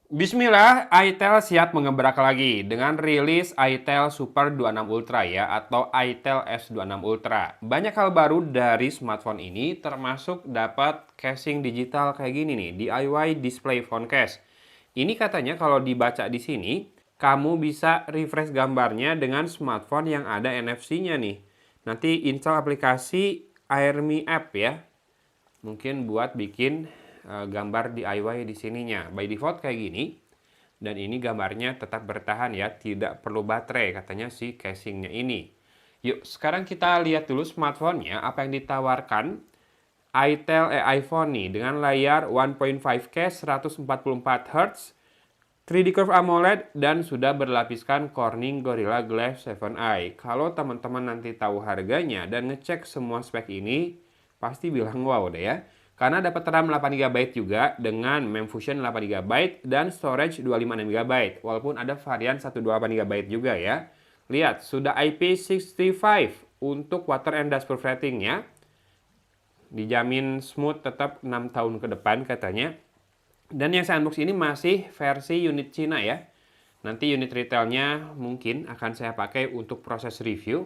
Bismillah, itel siap mengebrak lagi dengan rilis itel Super 26 Ultra ya, atau itel S26 Ultra. Banyak hal baru dari smartphone ini, termasuk dapat casing digital kayak gini nih, DIY Display Phone Case. Ini katanya kalau dibaca di sini, kamu bisa refresh gambarnya dengan smartphone yang ada NFC-nya nih. Nanti install aplikasi AirMe App ya, mungkin buat bikin gambar DIY di sininya. By default kayak gini. Dan ini gambarnya tetap bertahan ya, tidak perlu baterai katanya si casingnya ini. Yuk, sekarang kita lihat dulu smartphone-nya apa yang ditawarkan iPhone nih dengan layar 1.5K 144 Hz, 3D Curve AMOLED dan sudah berlapiskan Corning Gorilla Glass 7i. Kalau teman-teman nanti tahu harganya dan ngecek semua spek ini, pasti bilang wow deh ya. Karena dapat RAM 8GB juga dengan memfusion 8GB dan storage 256GB. Walaupun ada varian 128GB juga ya. Lihat, sudah IP65 untuk water and dustproof ratingnya. Dijamin smooth tetap 6 tahun ke depan katanya. Dan yang saya unbox ini masih versi unit Cina ya. Nanti unit retailnya mungkin akan saya pakai untuk proses review.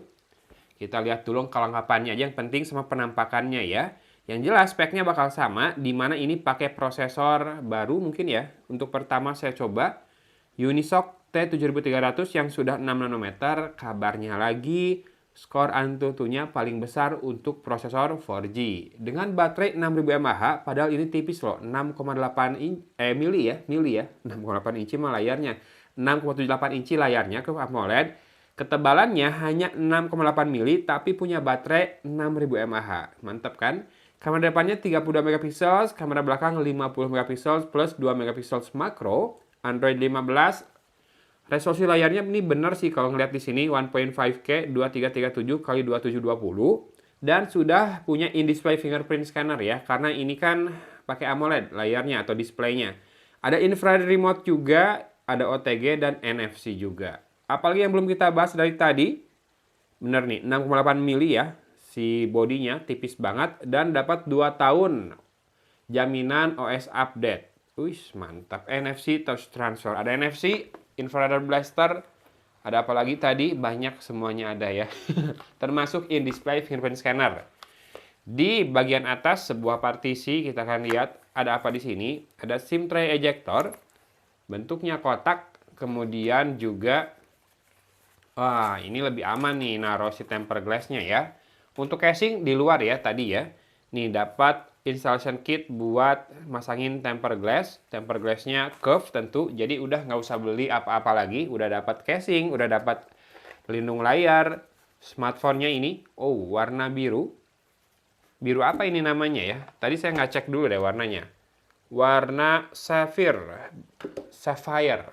Kita lihat dulu kelengkapannya aja, yang penting sama penampakannya ya. Yang jelas speknya bakal sama, di mana ini pakai prosesor baru mungkin ya. Untuk pertama saya coba Unisoc T7300 yang sudah 6 nanometer, kabarnya lagi skor Antutunya paling besar untuk prosesor 4G. Dengan baterai 6000 mAh, padahal ini tipis loh, 6,8 mili ya, 6,8 inci mah layarnya. 6,78 inci layarnya ke AMOLED. Ketebalannya hanya 6,8 mili tapi punya baterai 6000 mAh. Mantap kan? Kamera depannya 32 megapiksel, kamera belakang 50 megapiksel plus 2 megapiksel makro, Android 15. Resolusi layarnya ini benar sih kalau ngeliat di sini 1.5K 2337 x 2720 dan sudah punya in-display fingerprint scanner ya, karena ini kan pakai AMOLED layarnya atau displaynya. Ada infrared remote juga, ada OTG dan NFC juga. Apalagi yang belum kita bahas dari tadi, bener nih 6,8 mili ya, si bodinya tipis banget dan dapat 2 tahun jaminan OS update. Wih, mantap. NFC touch transfer. Ada NFC, infrared blaster, ada apa lagi tadi? Banyak semuanya ada ya. Termasuk in-display fingerprint scanner. Di bagian atas sebuah partisi kita akan lihat ada apa di sini? Ada SIM tray ejector. Bentuknya kotak, kemudian juga ini lebih aman nih naruh si tempered glassnya ya. Untuk casing di luar ya tadi ya. Nih dapat installation kit buat masangin tempered glass. Tempered glassnya curve tentu. Jadi udah nggak usah beli apa-apa lagi. Udah dapat casing, udah dapat pelindung layar. Smartphone-nya ini, warna biru. Biru apa ini namanya ya? Tadi saya nggak cek dulu deh warnanya. Warna sapphire. Sapphire.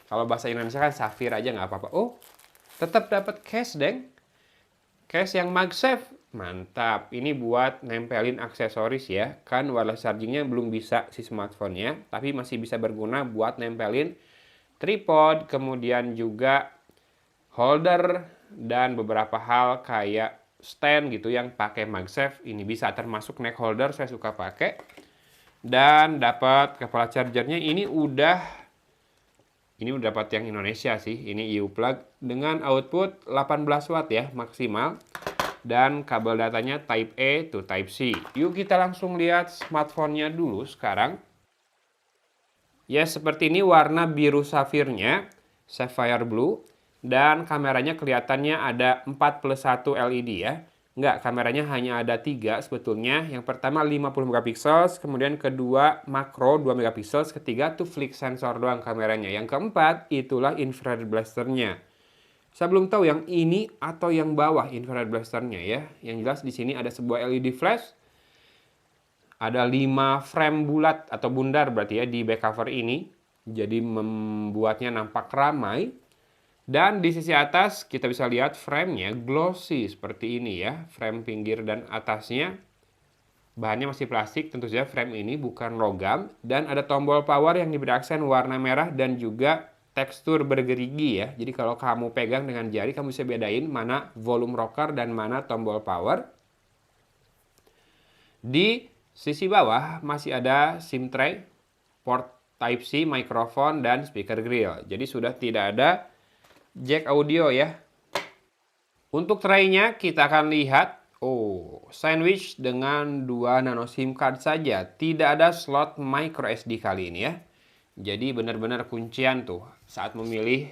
Kalau bahasa Indonesia kan safir aja nggak apa-apa. Tetap dapat case, deng. Case yang MagSafe. Mantap. Ini buat nempelin aksesoris ya. Kan wireless chargingnya belum bisa si smartphone-nya. Tapi masih bisa berguna buat nempelin tripod. Kemudian juga holder. Dan beberapa hal kayak stand gitu yang pakai MagSafe. Ini bisa termasuk neck holder. Saya suka pakai. Dan dapat kepala chargernya. Ini udah dapat yang Indonesia sih. Ini EU plug dengan output 18 watt ya maksimal. Dan kabel datanya Type A to Type C. Yuk kita langsung lihat smartphone-nya dulu sekarang. Ya seperti ini warna biru safirnya. Sapphire Blue. Dan kameranya kelihatannya ada 4+1 LED ya. Enggak, kameranya hanya ada 3 sebetulnya. Yang pertama 50 megapiksel, kemudian kedua makro 2 megapiksel, ketiga tuh flick sensor doang kameranya. Yang keempat itulah infrared blasternya. Saya belum tahu yang ini atau yang bawah infrared blasternya ya. Yang jelas di sini ada sebuah LED flash. Ada 5 frame bulat atau bundar berarti ya di back cover ini. Jadi membuatnya nampak ramai. Dan di sisi atas kita bisa lihat frame-nya glossy seperti ini ya. Frame pinggir dan atasnya. Bahannya masih plastik, tentu saja frame ini bukan logam. Dan ada tombol power yang diberi aksen warna merah dan juga tekstur bergerigi ya. Jadi kalau kamu pegang dengan jari, kamu bisa bedain mana volume rocker dan mana tombol power. Di sisi bawah masih ada SIM tray, port Type-C, mikrofon, dan speaker grill. Jadi sudah tidak ada jack audio ya. Untuk tray-nya kita akan lihat, sandwich dengan 2 nano SIM card saja. Tidak ada slot micro SD kali ini ya. Jadi benar-benar kuncian tuh saat memilih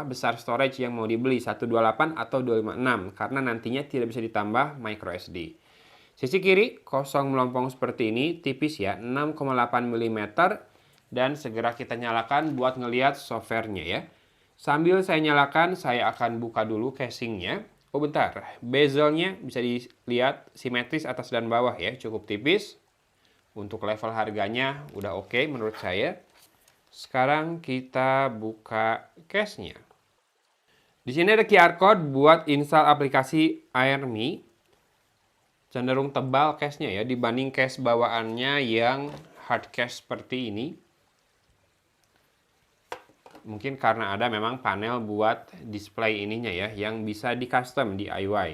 besar storage yang mau dibeli, 128 atau 256, karena nantinya tidak bisa ditambah micro SD. Sisi kiri kosong melompong seperti ini, tipis ya, 6,8 mm, dan segera kita nyalakan buat ngelihat softwarenya ya. Sambil saya nyalakan, saya akan buka dulu casingnya. Oh bentar, bezelnya bisa dilihat simetris atas dan bawah ya, cukup tipis. Untuk level harganya udah oke menurut saya. Sekarang kita buka case-nya. Di sini ada QR code buat install aplikasi AirMe. Cenderung tebal case-nya ya dibanding case bawaannya yang hard case seperti ini. Mungkin karena ada memang panel buat display ininya ya, yang bisa di custom DIY.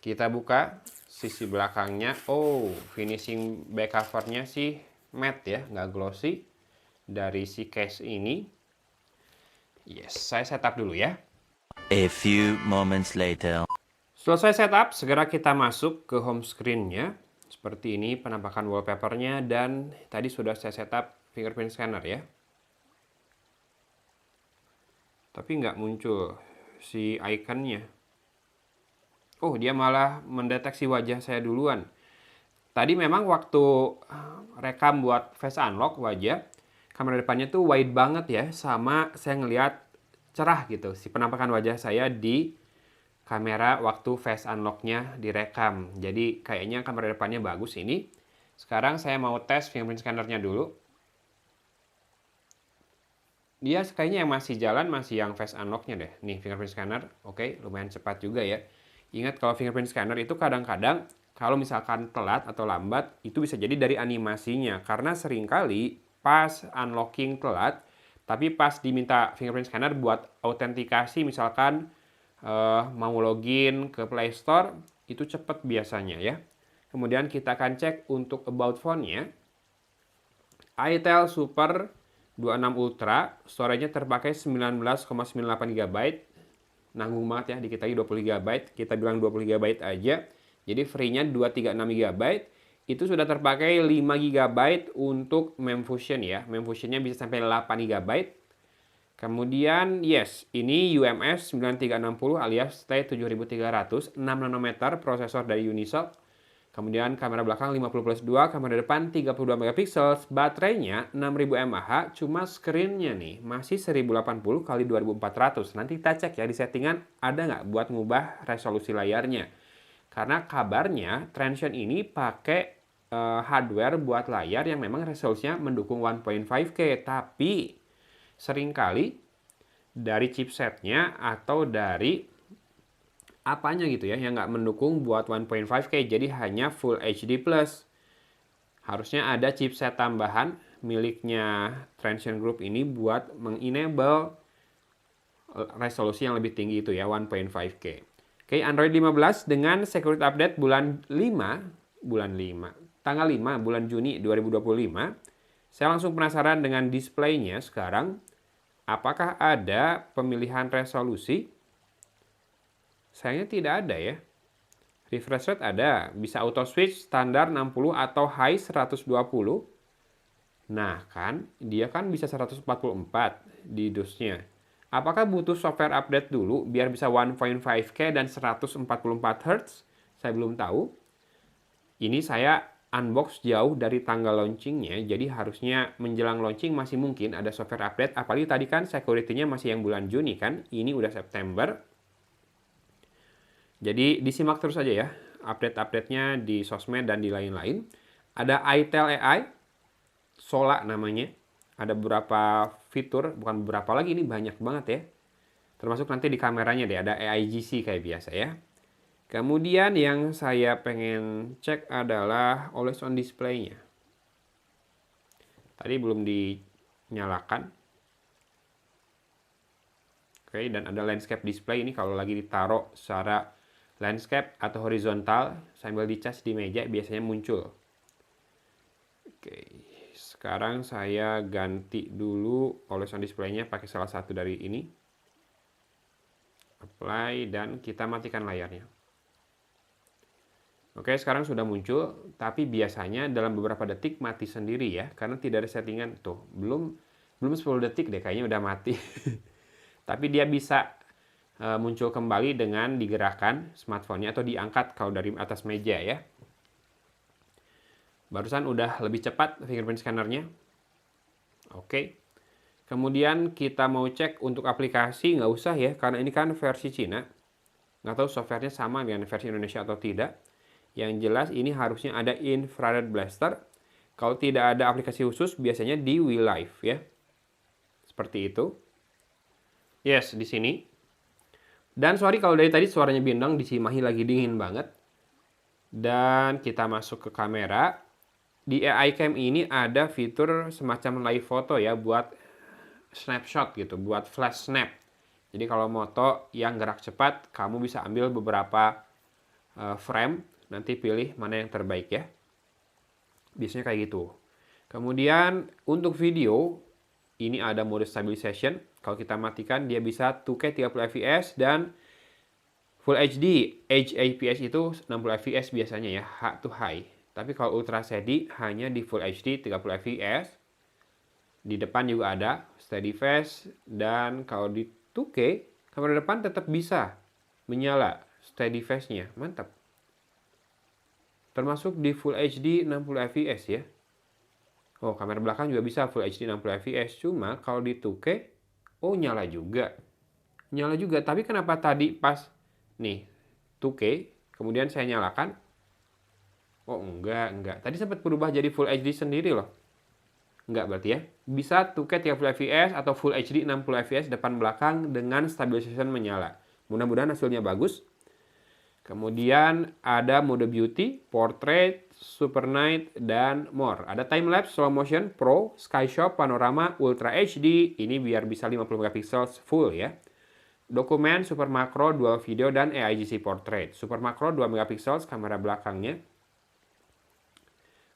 Kita buka sisi belakangnya. Oh, finishing back covernya sih matte ya, nggak glossy. Dari si case ini. Yes, saya setup dulu ya. A few moments later. Selesai setup, segera kita masuk ke home screen-nya. Seperti ini penampakan wallpaper-nya, dan tadi sudah saya setup fingerprint scanner ya. Tapi nggak muncul si ikonnya. Oh, dia malah mendeteksi wajah saya duluan. Tadi memang waktu rekam buat face unlock wajah, kamera depannya tuh wide banget ya, sama saya ngelihat cerah gitu si penampakan wajah saya di kamera waktu face unlocknya direkam. Jadi kayaknya kamera depannya bagus ini. Sekarang saya mau tes fingerprint scannernya dulu. Dia kayaknya yang masih jalan masih yang face unlocknya deh. Nih fingerprint scanner, oke, lumayan cepat juga ya. Ingat kalau fingerprint scanner itu kadang-kadang kalau misalkan telat atau lambat itu bisa jadi dari animasinya. Karena seringkali pas unlocking telat, tapi pas diminta fingerprint scanner buat autentikasi misalkan mau login ke Play Store, itu cepat biasanya ya. Kemudian kita akan cek untuk about phone-nya. itel Super 26 Ultra, storage-nya terpakai 19,98 GB. Nanggung banget ya, dikit lagi 20 GB. Kita bilang 20 GB aja. Jadi free-nya 236 GB. Itu sudah terpakai 5 GB untuk Memfusion ya. Memfusion-nya bisa sampai 8 GB. Kemudian, yes, ini UMS 9360 alias T7300, 6 nanometer prosesor dari Unisoc. Kemudian kamera belakang 50+2, kamera depan 32 megapiksel, baterainya 6000 mAh, cuma screen-nya nih masih 1080 x 2400. Nanti kita cek ya di settingan ada nggak buat ngubah resolusi layarnya. Karena kabarnya Transsion ini pakai hardware buat layar yang memang resolusinya mendukung 1.5K, tapi seringkali dari chipsetnya atau dari apanya gitu ya yang nggak mendukung buat 1.5K, jadi hanya Full HD+. Harusnya ada chipset tambahan miliknya Transsion Group ini buat mengenable resolusi yang lebih tinggi itu ya, 1.5K. Oke, Android 15 dengan security update tanggal 5 bulan Juni 2025. Saya langsung penasaran dengan displaynya sekarang. Apakah ada pemilihan resolusi? Sayangnya tidak ada ya. Refresh rate ada, bisa auto switch standar 60 atau high 120. Nah kan, dia kan bisa 144 di DOS-nya. Apakah butuh software update dulu biar bisa 1.5K dan 144 Hz? Saya belum tahu. Ini saya unbox jauh dari tanggal launchingnya, jadi harusnya menjelang launching masih mungkin ada software update. Apalagi tadi kan security-nya masih yang bulan Juni kan, ini udah September. Jadi disimak terus aja ya update-update-nya di sosmed dan di lain-lain. Ada itel AI, Sola namanya. Ada beberapa fitur, bukan beberapa lagi, ini banyak banget ya. Termasuk nanti di kameranya deh, ada AIGC kayak biasa ya. Kemudian yang saya pengen cek adalah always on display-nya. Tadi belum dinyalakan. Oke, dan ada landscape display ini kalau lagi ditaruh secara landscape atau horizontal sambil dicas di meja biasanya muncul. Oke, sekarang saya ganti dulu always on display-nya pakai salah satu dari ini. Apply dan kita matikan layarnya. Oke, sekarang sudah muncul, tapi biasanya dalam beberapa detik mati sendiri ya, karena tidak ada settingan. Tuh, belum 10 detik deh kayaknya udah mati. Tapi dia bisa muncul kembali dengan digerakkan smartphone-nya atau diangkat kalau dari atas meja ya. Barusan udah lebih cepat fingerprint scannernya. Oke. Kemudian kita mau cek untuk aplikasi, nggak usah ya, karena ini kan versi Cina. Nggak tahu softwarenya sama dengan versi Indonesia atau tidak. Yang jelas ini harusnya ada infrared blaster. Kalau tidak ada aplikasi khusus, biasanya di WeLive ya. Seperti itu. Yes, di sini. Dan sorry kalau dari tadi suaranya bindeng, di Cimahi lagi dingin banget. Dan kita masuk ke kamera. Di AI Cam ini ada fitur semacam live foto ya, buat snapshot gitu, buat flash snap. Jadi kalau moto yang gerak cepat, kamu bisa ambil beberapa frame, nanti pilih mana yang terbaik ya. Biasanya kayak gitu. Kemudian untuk video, ini ada mode stabilization. Kalau kita matikan, dia bisa 2K 30 fps dan Full HD. HAPS itu 60 fps biasanya ya, to high. Tapi kalau Ultra Steady hanya di Full HD 30 fps. Di depan juga ada steady face, dan kalau di 2K kamera depan tetap bisa menyala steady face-nya. Mantap. Termasuk di Full HD 60 fps ya. Oh, kamera belakang juga bisa Full HD 60 fps. Cuma kalau di 2K, oh nyala juga. Nyala juga, tapi kenapa tadi pas nih 2K, kemudian saya nyalakan, oh enggak. Tadi sempat berubah jadi Full HD sendiri loh. Enggak berarti ya. Bisa 2K 30 fps atau Full HD 60 fps depan belakang dengan stabilization menyala. Mudah-mudahan hasilnya bagus. Kemudian ada mode beauty, portrait, super night, dan more. Ada time lapse, slow motion, pro, sky shot, panorama, ultra HD. Ini biar bisa 50 megapiksel full ya. Dokumen, super makro, dual video, dan AIGC portrait. Super makro 2 megapiksel kamera belakangnya.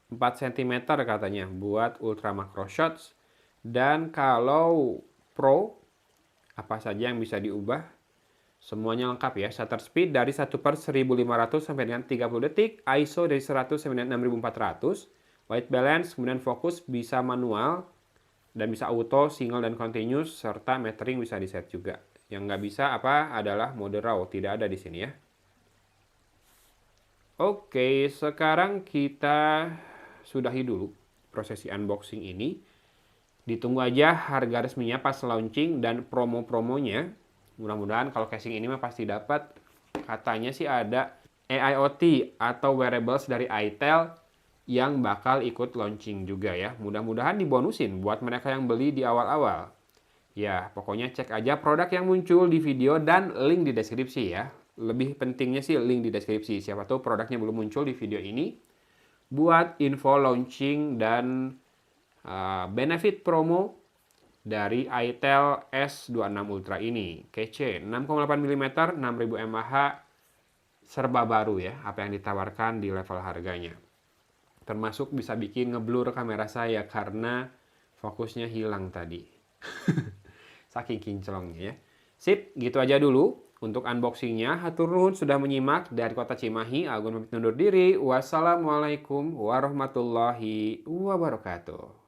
4 cm katanya buat ultra macro shots. Dan kalau pro, apa saja yang bisa diubah? Semuanya lengkap ya. Shutter speed dari 1/1500 sampai dengan 30 detik. ISO dari 100 sampai dengan 6400. White balance, kemudian fokus bisa manual. Dan bisa auto, single, dan continuous. Serta metering bisa di set juga. Yang nggak bisa apa adalah mode RAW. Tidak ada di sini ya. Oke, sekarang kita sudahi dulu prosesi unboxing ini. Ditunggu aja harga resminya pas launching dan promo-promonya. Mudah-mudahan kalau casing ini mah pasti dapat. Katanya sih ada AIoT atau wearables dari itel yang bakal ikut launching juga ya. Mudah-mudahan dibonusin buat mereka yang beli di awal-awal. Ya, pokoknya cek aja produk yang muncul di video dan link di deskripsi ya. Lebih pentingnya sih link di deskripsi. Siapa tahu produknya belum muncul di video ini. Buat info launching dan benefit promo dari itel S26 Ultra ini. Kece, 6,8 mm, 6000 mAh, serba baru ya, apa yang ditawarkan di level harganya. Termasuk bisa bikin ngeblur kamera saya karena fokusnya hilang tadi. Saking kinclongnya ya. Sip, gitu aja dulu untuk unboxingnya. Hatur nuhun sudah menyimak. Dari kota Cimahi, Agun pamit undur diri. Wassalamualaikum warahmatullahi wabarakatuh.